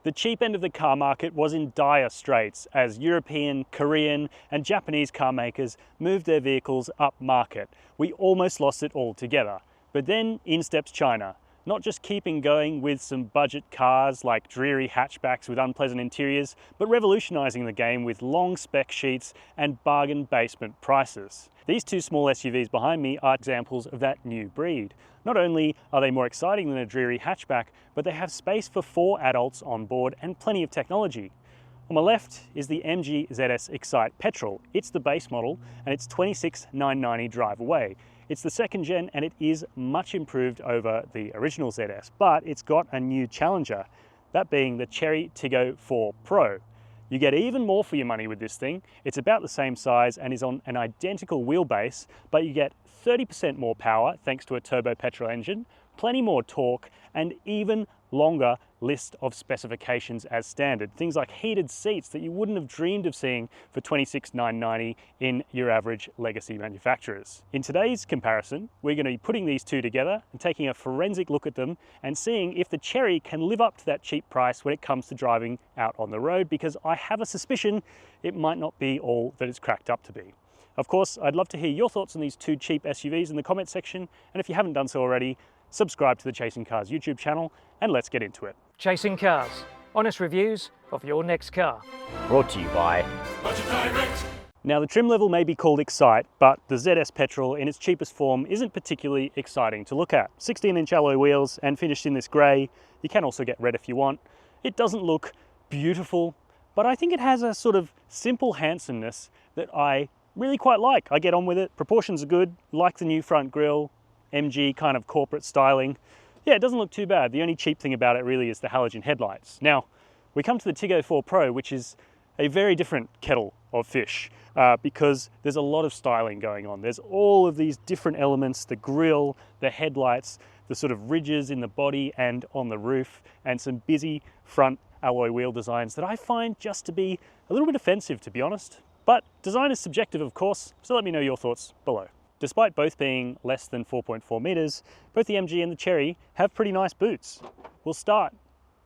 The cheap end of the car market was in dire straits as European, Korean and Japanese car makers moved their vehicles up market. We almost lost it altogether. But then in steps China, not just keeping going with some budget cars like dreary hatchbacks with unpleasant interiors, but revolutionising the game with long spec sheets and bargain basement prices. These two small SUVs behind me are examples of that new breed. Not only are they more exciting than a dreary hatchback, but they have space for 4 adults on board and plenty of technology. On my left is the MG ZS Excite Petrol. It's the base model and it's $26,990 drive away. It's the second gen and it is much improved over the original ZS, but it's got a new challenger, that being the Chery Tiggo 4 Pro. You get even more for your money with this thing. It's about the same size and is on an identical wheelbase, but you get 30% more power thanks to a turbo petrol engine, plenty more torque, and even longer list of specifications as standard. Things like heated seats that you wouldn't have dreamed of seeing for $26,990 in your average legacy manufacturers. In today's comparison, we're going to be putting these two together and taking a forensic look at them and seeing if the Chery can live up to that cheap price when it comes to driving out on the road, because I have a suspicion it might not be all that it's cracked up to be. Of course, I'd love to hear your thoughts on these two cheap SUVs in the comment section, and if you haven't done so already, subscribe to the Chasing Cars YouTube channel, and let's get into it. Chasing Cars, honest reviews of your next car. Brought to you by Budget Direct. Now the trim level may be called Excite, but the ZS Petrol in its cheapest form isn't particularly exciting to look at. 16-inch alloy wheels and finished in this grey. You can also get red if you want. It doesn't look beautiful, but I think it has a sort of simple handsomeness that I really quite like. I get on with it. Proportions are good, like the new front grille, MG kind of corporate styling. Yeah, it doesn't look too bad. The only cheap thing about it really is the halogen headlights. Now, we come to the Tiggo 4 Pro, which is a very different kettle of fish because there's a lot of styling going on. There's all of these different elements, the grille, the headlights, the sort of ridges in the body and on the roof, and some busy front alloy wheel designs that I find just to be a little bit offensive, to be honest. But design is subjective, of course, so let me know your thoughts below. Despite both being less than 4.4 meters, both the MG and the Chery have pretty nice boots. We'll start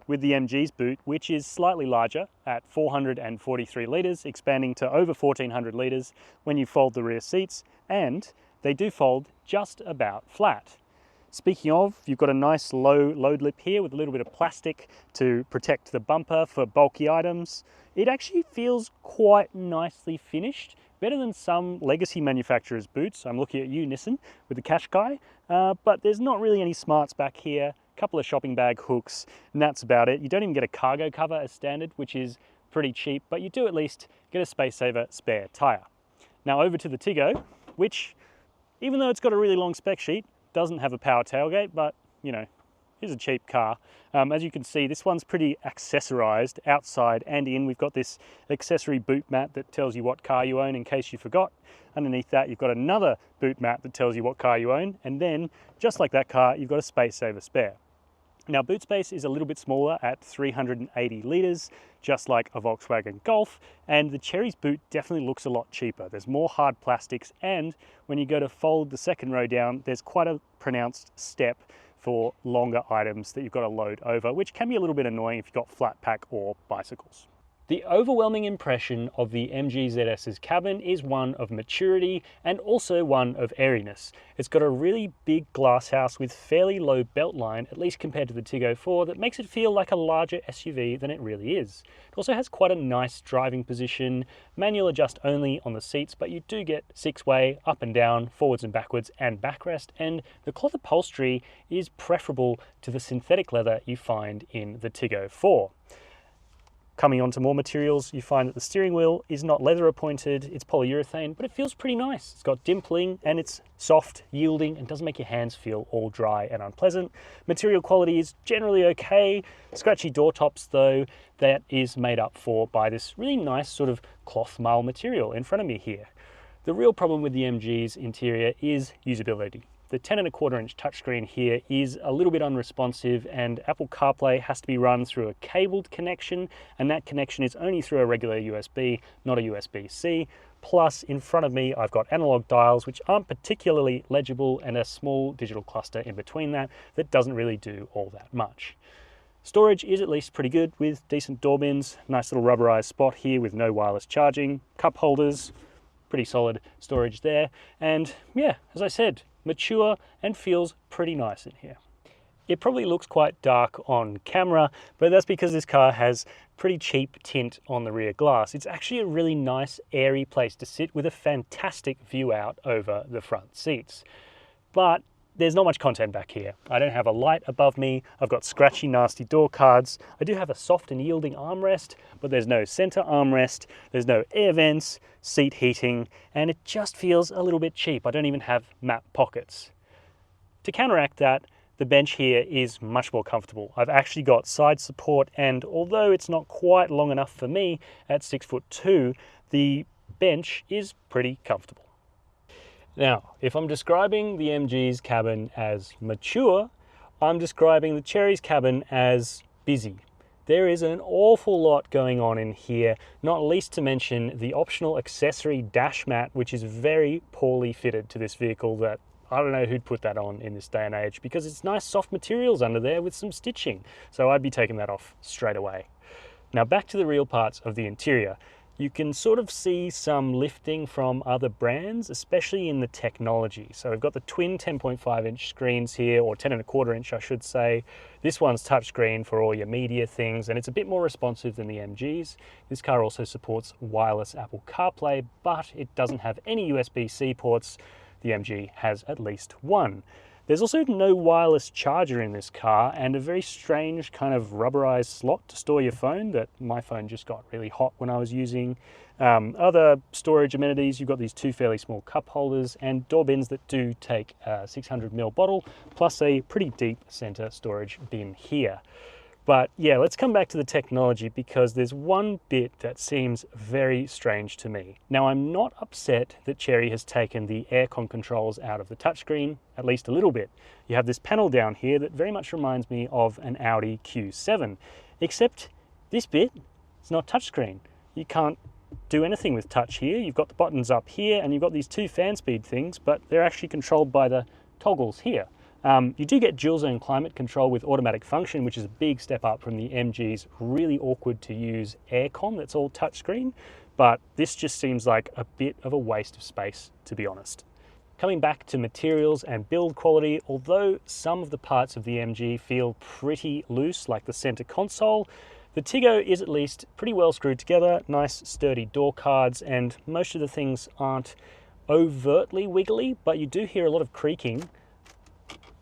with the MG's boot, which is slightly larger at 443 litres, expanding to over 1400 litres when you fold the rear seats, and they do fold just about flat. Speaking of, you've got a nice low load lip here with a little bit of plastic to protect the bumper for bulky items. It actually feels quite nicely finished, better than some legacy manufacturers' boots. I'm looking at you, Nissan, with the Qashqai, but there's not really any smarts back here, a couple of shopping bag hooks, and that's about it. You don't even get a cargo cover as standard, which is pretty cheap, but you do at least get a space saver spare tyre. Now over to the Tiggo, which, even though it's got a really long spec sheet, doesn't have a power tailgate, but you know, it's a cheap car. As you can see, this one's pretty accessorized outside and in. We've got this accessory boot mat that tells you what car you own in case you forgot. Underneath that, you've got another boot mat that tells you what car you own. And then, just like that car, you've got a space saver spare. Now, boot space is a little bit smaller at 380 litres, just like a Volkswagen Golf, and the Chery's boot definitely looks a lot cheaper. There's more hard plastics, and when you go to fold the second row down, there's quite a pronounced step for longer items that you've got to load over, which can be a little bit annoying if you've got flat pack or bicycles. The overwhelming impression of the MG ZS's cabin is one of maturity and also one of airiness. It's got a really big glass house with fairly low belt line, at least compared to the Tiggo 4, that makes it feel like a larger SUV than it really is. It also has quite a nice driving position, manual adjust only on the seats, but you do get 6-way, up and down, forwards and backwards, and backrest, and the cloth upholstery is preferable to the synthetic leather you find in the Tiggo 4. Coming on to more materials, you find that the steering wheel is not leather appointed, it's polyurethane, but it feels pretty nice. It's got dimpling and it's soft, yielding, and doesn't make your hands feel all dry and unpleasant. Material quality is generally okay. Scratchy door tops though, that is made up for by this really nice sort of cloth marl material in front of me here. The real problem with the MG's interior is usability. The 10.25-inch touchscreen here is a little bit unresponsive, and Apple CarPlay has to be run through a cabled connection, and that connection is only through a regular USB, not a USB-C. Plus, in front of me, I've got analog dials, which aren't particularly legible, and a small digital cluster in between that doesn't really do all that much. Storage is at least pretty good with decent door bins, nice little rubberized spot here with no wireless charging, cup holders, pretty solid storage there, and yeah, as I said, mature and feels pretty nice in here. It probably looks quite dark on camera, but that's because this car has pretty cheap tint on the rear glass. It's actually a really nice, airy place to sit with a fantastic view out over the front seats. But there's not much content back here. I don't have a light above me. I've got scratchy, nasty door cards. I do have a soft and yielding armrest, but there's no center armrest. There's no air vents, seat heating, and it just feels a little bit cheap. I don't even have map pockets. To counteract that, the bench here is much more comfortable. I've actually got side support, and although it's not quite long enough for me at 6'2", the bench is pretty comfortable. Now, if I'm describing the MG's cabin as mature, I'm describing the Chery's cabin as busy. There is an awful lot going on in here, not least to mention the optional accessory dash mat, which is very poorly fitted to this vehicle. That I don't know who'd put that on in this day and age, because it's nice soft materials under there with some stitching. So I'd be taking that off straight away. Now back to the real parts of the interior. You can sort of see some lifting from other brands, especially in the technology. So we've got the twin 10.5-inch screens here, or 10.25-inch I should say. This one's touchscreen for all your media things, and it's a bit more responsive than the MG's. This car also supports wireless Apple CarPlay, but it doesn't have any USB-C ports. The MG has at least one. There's also no wireless charger in this car, and a very strange kind of rubberized slot to store your phone that my phone just got really hot when I was using. Other storage amenities, you've got these two fairly small cup holders and door bins that do take a 600ml bottle, plus a pretty deep center storage bin here. But yeah, let's come back to the technology, because there's one bit that seems very strange to me. Now, I'm not upset that Chery has taken the aircon controls out of the touchscreen, at least a little bit. You have this panel down here that very much reminds me of an Audi Q7, except this bit is not touchscreen. You can't do anything with touch here. You've got the buttons up here, and you've got these two fan speed things, but they're actually controlled by the toggles here. You do get dual zone climate control with automatic function, which is a big step up from the MG's really awkward to use aircon that's all touchscreen, but this just seems like a bit of a waste of space, to be honest. Coming back to materials and build quality, although some of the parts of the MG feel pretty loose, like the center console, the Tiggo is at least pretty well screwed together, nice sturdy door cards, and most of the things aren't overtly wiggly, but you do hear a lot of creaking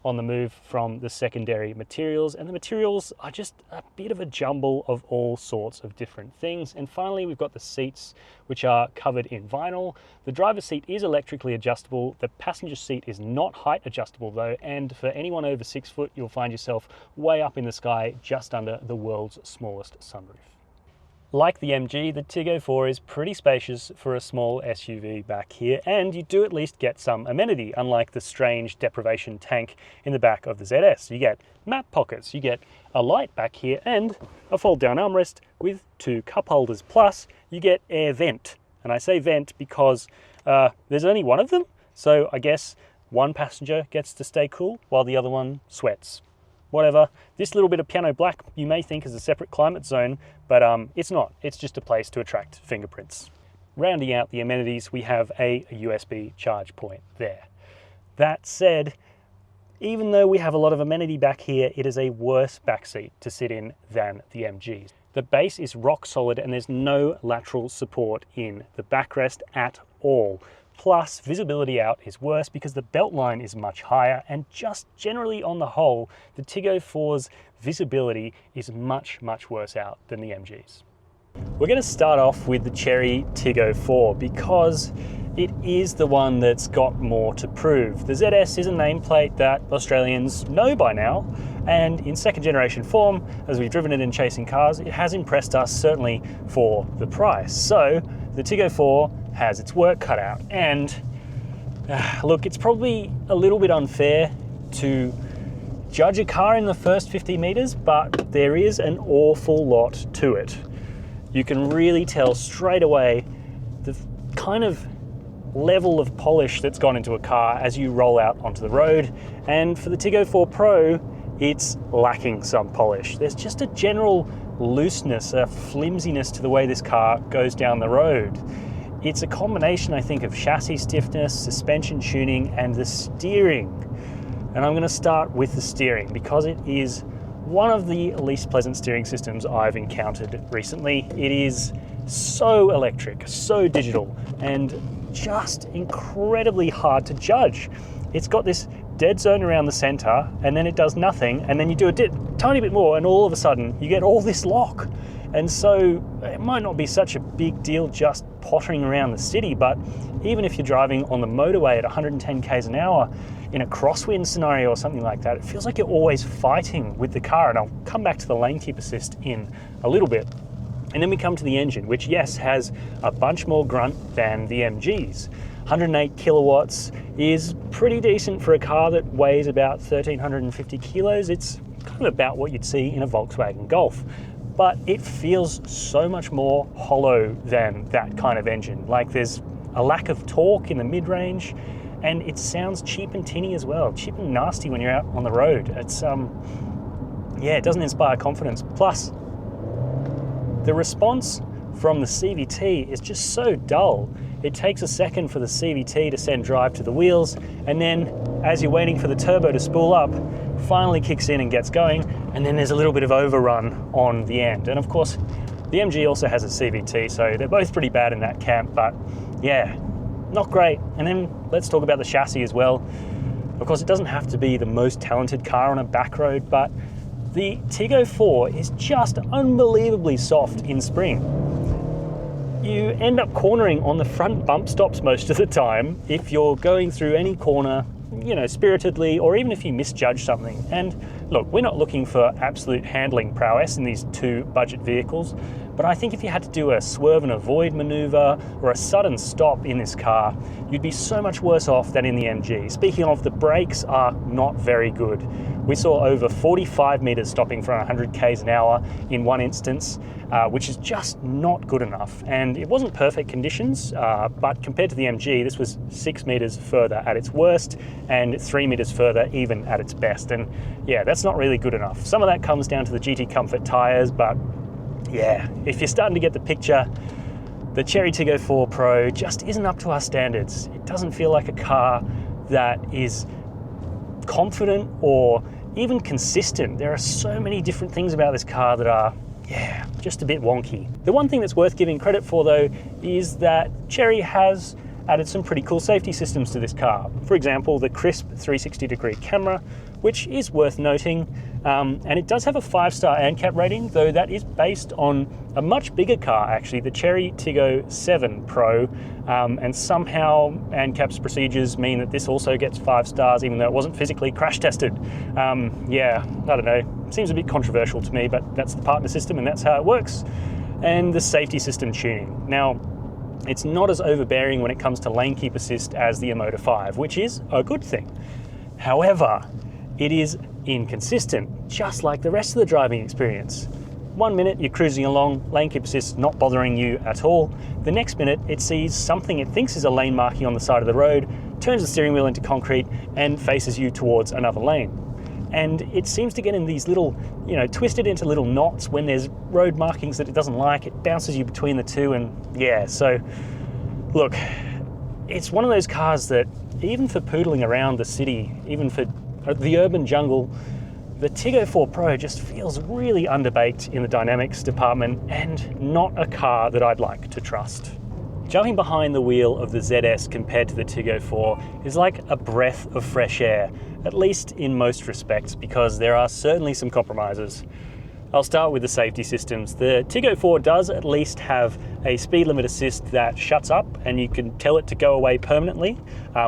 on the move from the secondary materials, and the materials are just a bit of a jumble of all sorts of different things. And finally, we've got the seats, which are covered in vinyl. The driver's seat is electrically adjustable. The passenger seat is not height adjustable though, and for anyone over 6 foot, you'll find yourself way up in the sky just under the world's smallest sunroof. Like the MG, the Tiggo 4 is pretty spacious for a small SUV back here, and you do at least get some amenity, unlike the strange deprivation tank in the back of the ZS. You get map pockets, you get a light back here, and a fold-down armrest with two cup holders, plus you get air vent. And I say vent because there's only one of them, so I guess one passenger gets to stay cool while the other one sweats. Whatever. This little bit of piano black you may think is a separate climate zone, but it's not. It's just a place to attract fingerprints. Rounding out the amenities, we have a USB charge point there. That said, even though we have a lot of amenity back here, it is a worse backseat to sit in than the MG's. The base is rock solid and there's no lateral support in the backrest at all. Plus, visibility out is worse because the belt line is much higher, and just generally on the whole, the Tiggo 4's visibility is much, much worse out than the MG's. We're going to start off with the Chery Tiggo 4 because it is the one that's got more to prove. The ZS is a nameplate that Australians know by now, and in second generation form, as we've driven it in chasing cars, it has impressed us, certainly for the price. So the Tiggo 4 has its work cut out, and look, it's probably a little bit unfair to judge a car in the first 50 meters, but there is an awful lot to it. You can really tell straight away the kind of level of polish that's gone into a car as you roll out onto the road. And for the Tiggo 4 Pro, it's lacking some polish. There's just a general looseness, a flimsiness to the way this car goes down the road. It's a combination, I think, of chassis stiffness, suspension tuning, and the steering. And I'm going to start with the steering because it is one of the least pleasant steering systems I've encountered recently. It is so electric, so digital, and just incredibly hard to judge. It's got this dead zone around the center, and then it does nothing, and then you do a tiny bit more, and all of a sudden you get all this lock. And so it might not be such a big deal just pottering around the city, but even if you're driving on the motorway at 110 k's an hour in a crosswind scenario or something like that, it feels like you're always fighting with the car. And I'll come back to the lane keep assist in a little bit. And then we come to the engine, which, yes, has a bunch more grunt than the MG's. 108 kilowatts is pretty decent for a car that weighs about 1,350 kilos. It's kind of about what you'd see in a Volkswagen Golf. But it feels so much more hollow than that kind of engine. Like, there's a lack of torque in the mid-range, and it sounds cheap and tinny as well. Cheap and nasty when you're out on the road. It's, it doesn't inspire confidence. Plus, the response from the CVT is just so dull. It takes a second for the CVT to send drive to the wheels, and then as you're waiting for the turbo to spool up, finally kicks in and gets going, and then there's a little bit of overrun on the end. And of course, the MG also has a CVT, so they're both pretty bad in that camp, but yeah, not great. And then let's talk about the chassis as well. Of course, it doesn't have to be the most talented car on a back road, but the Tiggo 4 is just unbelievably soft in spring. You end up cornering on the front bump stops most of the time if you're going through any corner, spiritedly, or even if you misjudge something. And look, we're not looking for absolute handling prowess in these two budget vehicles, but I think if you had to do a swerve and avoid maneuver or a sudden stop in this car, you'd be so much worse off than in the MG. Speaking of, the brakes are not very good. We saw over 45 meters stopping for 100 k's an hour in one instance, which is just not good enough. And it wasn't perfect conditions, but compared to the MG, this was 6 meters further at its worst and 3 meters further even at its best. And yeah, that's not really good enough. Some of that comes down to the GT Comfort tires, but yeah, if you're starting to get the picture, the Chery Tiggo 4 Pro just isn't up to our standards. It doesn't feel like a car that is confident or even consistent. There are so many different things about this car that are, just a bit wonky. The one thing that's worth giving credit for, though, is that Chery has added some pretty cool safety systems to this car. For example, the crisp 360-degree camera, which is worth noting, and it does have a 5-star ANCAP rating, though that is based on a much bigger car, actually, the Chery Tiggo 7 Pro, and somehow ANCAP's procedures mean that this also gets 5 stars, even though it wasn't physically crash tested. I don't know. Seems a bit controversial to me, but that's the partner system and that's how it works. And the safety system tuning. Now, it's not as overbearing when it comes to lane keep assist as the Emotor 5, which is a good thing. However, it is inconsistent, just like the rest of the driving experience. 1 minute you're cruising along, lane keep assist not bothering you at all. The next minute it sees something it thinks is a lane marking on the side of the road, turns the steering wheel into concrete and faces you towards another lane. And it seems to get in these little, twisted into little knots when there's road markings that it doesn't like. It bounces you between the two, and so look, it's one of those cars that even for poodling around the city, even for the urban jungle, the Tiggo 4 Pro just feels really underbaked in the dynamics department and not a car that I'd like to trust. Jumping behind the wheel of the ZS compared to the Tiggo 4 is like a breath of fresh air, at least in most respects, because there are certainly some compromises. I'll start with the safety systems. The Tiggo 4 does at least have a speed limit assist that shuts up and you can tell it to go away permanently.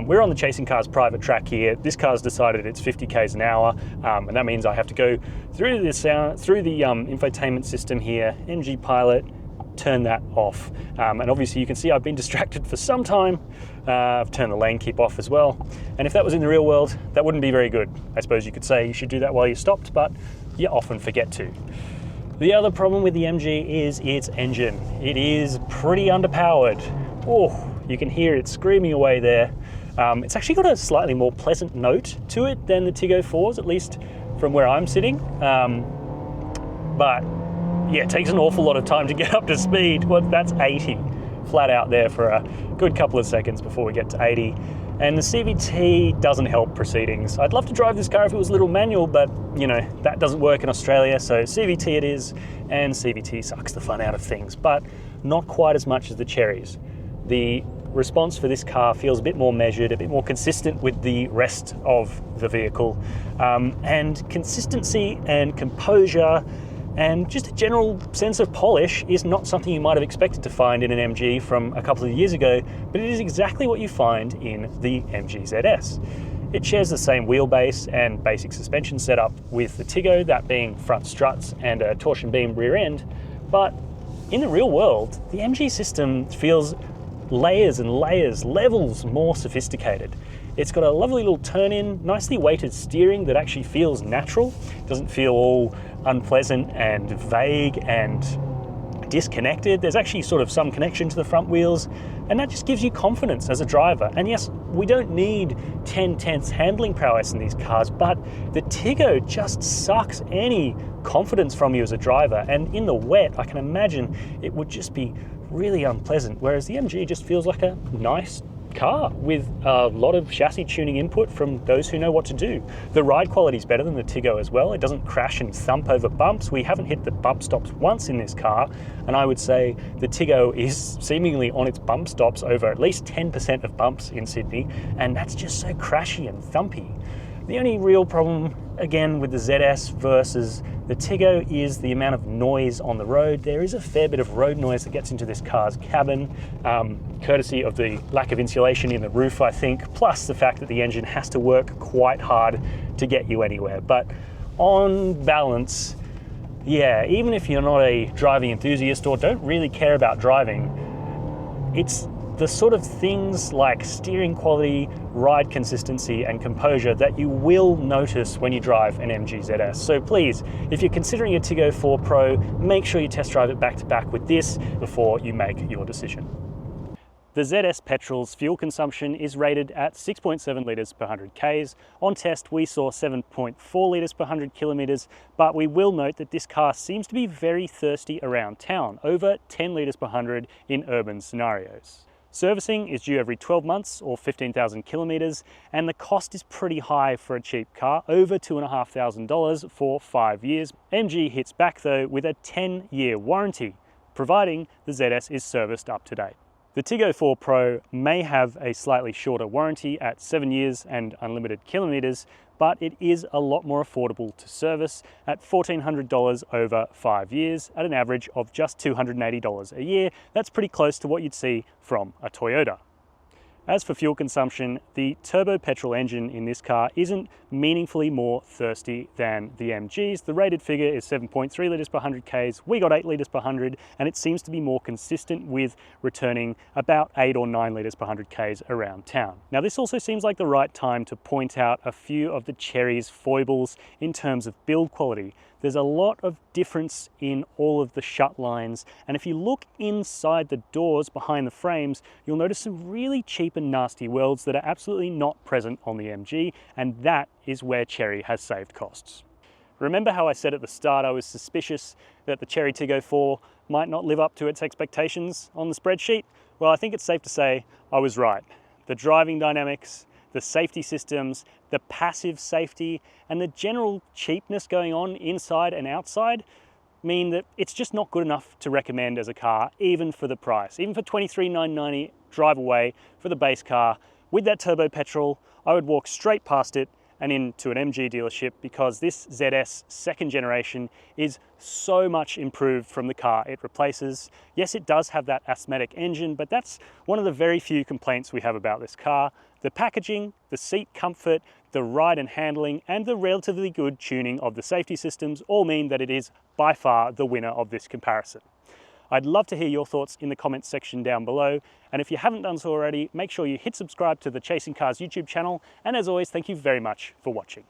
We're on the Chasing Cars private track here. This car's decided it's 50 k's an hour, and that means I have to go through the infotainment system here, MG Pilot, turn that off. And obviously you can see I've been distracted for some time. I've turned the lane keep off as well. And if that was in the real world, that wouldn't be very good. I suppose you could say you should do that while you're stopped, but you often forget to. The other problem with the MG is its engine. It is pretty underpowered. Oh, you can hear it screaming away there. It's actually got a slightly more pleasant note to it than the Tiggo 4's, at least from where I'm sitting. But yeah, it takes an awful lot of time to get up to speed. Well, that's 80 flat out there for a good couple of seconds before we get to 80. And the CVT doesn't help proceedings. I'd love to drive this car if it was a little manual, but you know, that doesn't work in Australia, so CVT it is, and CVT sucks the fun out of things, but not quite as much as the Cherys. The response for this car feels a bit more measured, a bit more consistent with the rest of the vehicle, and consistency and composure and just a general sense of polish is not something you might have expected to find in an MG from a couple of years ago, but it is exactly what you find in the MG ZS. It shares the same wheelbase and basic suspension setup with the Tiggo, that being front struts and a torsion beam rear end, but in the real world, the MG system feels layers and layers, levels more sophisticated. It's got a lovely little turn-in, nicely weighted steering that actually feels natural. It doesn't feel all unpleasant and vague and disconnected. There's actually sort of some connection to the front wheels, and that just gives you confidence as a driver. And yes, we don't need 10/10 handling prowess in these cars, but the Tiggo just sucks any confidence from you as a driver. And in the wet, I can imagine it would just be really unpleasant, whereas the MG just feels like a nice car with a lot of chassis tuning input from those who know what to do. The ride quality is better than the Tiggo as well. It doesn't crash and thump over bumps. We haven't hit the bump stops once in this car, and I would say the Tiggo is seemingly on its bump stops over at least 10% of bumps in Sydney, and that's just so crashy and thumpy. The only real problem, again, with the ZS versus the Tiggo is the amount of noise on the road. There is a fair bit of road noise that gets into this car's cabin, courtesy of the lack of insulation in the roof, I think, plus the fact that the engine has to work quite hard to get you anywhere. But on balance, yeah, even if you're not a driving enthusiast or don't really care about driving, it's the sort of things like steering quality, ride consistency, and composure that you will notice when you drive an MG ZS. So please, if you're considering a Tiggo 4 Pro, make sure you test drive it back to back with this before you make your decision. The ZS petrol's fuel consumption is rated at 6.7 litres per 100 Ks. On test, we saw 7.4 litres per 100 kilometres, but we will note that this car seems to be very thirsty around town, over 10 litres per 100 in urban scenarios. Servicing is due every 12 months or 15,000 kilometres, and the cost is pretty high for a cheap car, over $2,500 for 5 years. MG hits back though with a 10-year warranty, providing the ZS is serviced up to date. The Tiggo 4 Pro may have a slightly shorter warranty at 7 years and unlimited kilometres, but it is a lot more affordable to service at $1,400 over 5 years at an average of just $280 a year. That's pretty close to what you'd see from a Toyota. As for fuel consumption, the turbo petrol engine in this car isn't meaningfully more thirsty than the MG's. The rated figure is 7.3 litres per 100 Ks. We got 8 litres per 100, and it seems to be more consistent with returning about 8 or 9 litres per 100 Ks around town. Now, this also seems like the right time to point out a few of the Chery's foibles in terms of build quality. There's a lot of difference in all of the shut lines, and if you look inside the doors behind the frames, you'll notice some really cheap and nasty welds that are absolutely not present on the MG, and that is where Chery has saved costs. Remember how I said at the start I was suspicious that the Chery Tiggo 4 might not live up to its expectations on the spreadsheet? Well, I think it's safe to say I was right. The driving dynamics, the safety systems, the passive safety, and the general cheapness going on inside and outside mean that it's just not good enough to recommend as a car, even for the price. Even for $23,990 drive away for the base car, with that turbo petrol, I would walk straight past it and into an MG dealership, because this ZS second generation is so much improved from the car it replaces. Yes, it does have that asthmatic engine, but that's one of the very few complaints we have about this car. The packaging, the seat comfort, the ride and handling, and the relatively good tuning of the safety systems all mean that it is by far the winner of this comparison. I'd love to hear your thoughts in the comments section down below, and if you haven't done so already, make sure you hit subscribe to the Chasing Cars YouTube channel, and as always, thank you very much for watching.